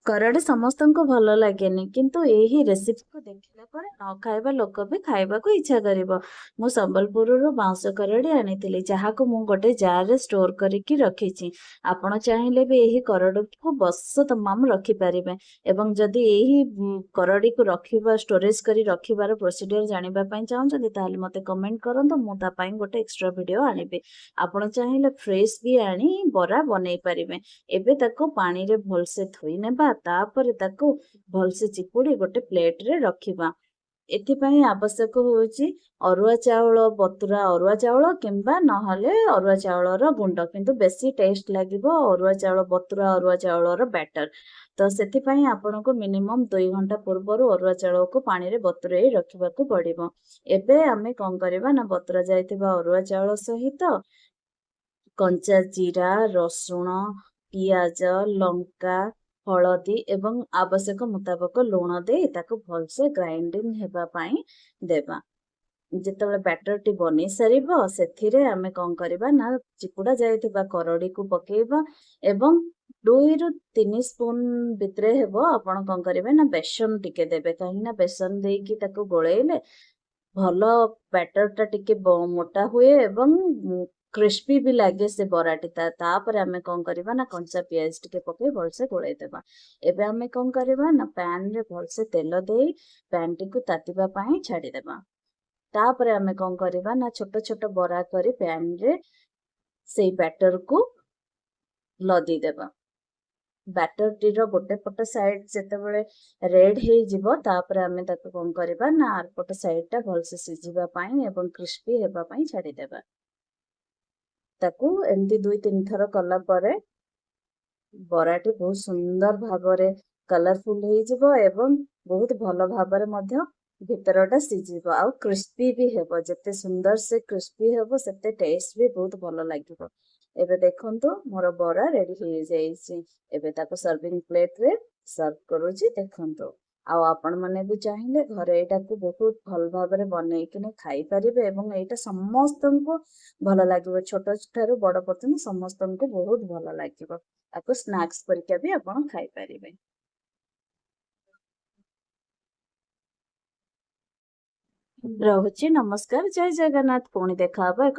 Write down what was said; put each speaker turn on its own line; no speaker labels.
କରଡି ସମସ୍ତଙ୍କୁ ଭଲ ଲାଗେନି, କିନ୍ତୁ ଏହି ରେସିପିକୁ ଦେଖିଲା ପରେ ନ ଖାଇବା ଲୋକ ବି ଖାଇବାକୁ ଇଚ୍ଛା କରିବ। ମୁଁ ସମ୍ବଲପୁରରୁ ବାଉଁଶ କରଡି ଆଣିଥିଲି, ଯାହାକୁ ମୁଁ ଗୋଟେ ଜାରରେ ଷ୍ଟୋର କରିକି ରଖିଛି। ଆପଣ ଚାହିଁଲେ ବି ଏହି କରଡିକୁ ବର୍ଷ ତମାମ ରଖିପାରିବେ। ଏବଂ ଯଦି ଏହି କରଡିକୁ ଷ୍ଟୋରେଜ କରି ରଖିବାର ପ୍ରୋସିଡିୟର ଜାଣିବା ପାଇଁ ଚାହୁଁଛନ୍ତି, ତାହେଲେ ମୋତେ କମେଣ୍ଟ କରନ୍ତୁ, ମୁଁ ତା ପାଇଁ ଗୋଟେ ଏକ୍ସଟ୍ରା ଭିଡିଓ ଆଣିବି। ଆପଣ ଚାହିଁଲେ ଫ୍ରେଶ ବି ଆଣି ବରା ବନେଇ ପାରିବେ। ଏବେ ତାକୁ ପାଣିରେ ଭଲସେ ଧୋଇ ନେବା, ତାପରେ ତାକୁ ଭଲସେ ଚିପୁଡ଼ି ଗୋଟେ ପ୍ଲେଟରେ ରଖିବା। ଏଥିପାଇଁ ଆବଶ୍ୟକ ହେଉଛି ଅରୁଆ ଚାଉଳ, ବତୁରା ଅରୁଆ ଚାଉଳ କିମ୍ବା ନହେଲେ ଅରୁଆ ଚାଉଳର ଗୁଣ୍ଡ, କିନ୍ତୁ ବେଶୀ ଟେଷ୍ଟ ଲାଗିବ ବତୁରା ଅରୁଆ ଚାଉଳର ବ୍ୟାଟର। ତ ସେଥିପାଇଁ ଆପଣଙ୍କୁ ମିନିମମ୍ 2 ଘଣ୍ଟା ପୂର୍ବରୁ ଅରୁଆ ଚାଉଳକୁ ପାଣିରେ ବତୁରେଇ ରଖିବାକୁ ପଡ଼ିବ। ଏବେ ଆମେ କଣ କରିବା ନା, ବତୁରା ଯାଇଥିବା ଅରୁଆ ଚାଉଳ ସହିତ କଞ୍ଚା ଜିରା, ରସୁଣ, ପିଆଜ, ଲଙ୍କା, ହଳଦୀ ଏବଂ ଆବଶ୍ୟକ ମୁତାବକ ଲୁଣ ଦେଇ ତାକୁ ଭଲସେ ଗ୍ରାଇଣ୍ଡିଙ୍ଗ ହେବା ପାଇଁ ଦେବା। ଯେତେବେଳେ ବ୍ୟାଟରଟି ବନେଇ ସାରିବ, ସେଥିରେ ଆମେ କଣ କରିବା ନା, ଚିପୁଡ଼ା ଯାଇଥିବା କରଡିକୁ ପକେଇବା ଏବଂ 2ରୁ 3 ସ୍ପୁନ ଭିତରେ ହେବ ଆପଣ କଣ କରିବେ ନା, ବେସନ ଟିକେ ଦେବେ। କାହିଁକି ନା ବେସନ ଦେଇକି ତାକୁ ଗୋଳେଇଲେ ଭଲ ବ୍ୟାଟରଟା ଟିକେ ମୋଟା ହୁଏ ଏବଂ କ୍ରିସ୍ପି ବି ଲାଗେ ସେ ବରାଟି। ତାପରେ ଆମେ କଣ କରିବା ନା, କଞ୍ଚା ପିଆଜ ଟିକେ ପକେଇ ଭଲସେ ଗୋଳେଇ ଦେବା। ଏବେ ଆମେ କଣ କରିବା ନା, ପ୍ୟାନରେ ଭଲସେ ତେଲ ଦେଇ ପ୍ୟାନଟିକୁ ତାତିବା ପାଇଁ ଛାଡ଼ିଦେବା। ତାପରେ ଆମେ କଣ କରିବା ନା, ଛୋଟ ଛୋଟ ବରା କରି ପ୍ୟାନରେ ସେଇ ବ୍ୟାଟରକୁ ଲଦିଦେବା। ବ୍ୟାଟରଟିର ଗୋଟେ ପଟ ସାଇଡ ଯେତେବେଳେ ରେଡ୍ ହେଇଯିବ, ତାପରେ ଆମେ ତାକୁ କଣ କରିବା ନା, ଆରପଟ ସାଇଡଟା ଭଲସେ ସିଝିବା ପାଇଁ ଏବଂ କ୍ରିସ୍ପି ହେବା ପାଇଁ ଛାଡ଼ିଦେବା। ତାକୁ ଏମିତି 2-3 ଥର କଲା ପରେ ବରାଟି ବହୁତ ସୁନ୍ଦର ଭାବରେ କଲରଫୁଲ ହେଇଯିବ ଏବଂ ବହୁତ ଭଲ ଭାବରେ ମଧ୍ୟ ଭିତରଟା ସିଝିବ ଆଉ କ୍ରିସ୍ପି ବି ହେବ। ଯେତେ ସୁନ୍ଦର ସେ କ୍ରିସ୍ପି ହେବ, ସେତେ ଟେଷ୍ଟ ବି ବହୁତ ଭଲ ଲାଗିବ। ଏବେ ଦେଖନ୍ତୁ ମୋର ବରା ରେଡି ହେଇଯାଇଛି। ଏବେ ତାକୁ ସର୍ଭିଂ ପ୍ଲେଟରେ ସର୍ଭ କରୁଛି, ଦେଖନ୍ତୁ। ଆଉ ଆପଣମାନେ ବି ଚାହିଁଲେ ଘରେ ଏଇଟାକୁ ବହୁତ ଭଲ ଭାବରେ ବନେଇକିନି ଖାଇପାରିବେ ଏବଂ ଏଇଟା ସମସ୍ତଙ୍କୁ ଭଲ ଲାଗିବ। ଛୋଟ ଠାରୁ ବଡ ପର୍ଯ୍ୟନ୍ତ ସମସ୍ତଙ୍କୁ ବହୁତ ଭଲ ଲାଗିବ। ଆକୁ ସ୍ନାକ୍ସ ପରିକା ବି ଆପଣ ଖାଇପାରିବେ। ରହୁଛି, ନମସ୍କାର, ଜୟ ଜଗନ୍ନାଥ। ପୁଣି ଦେଖା ହବ।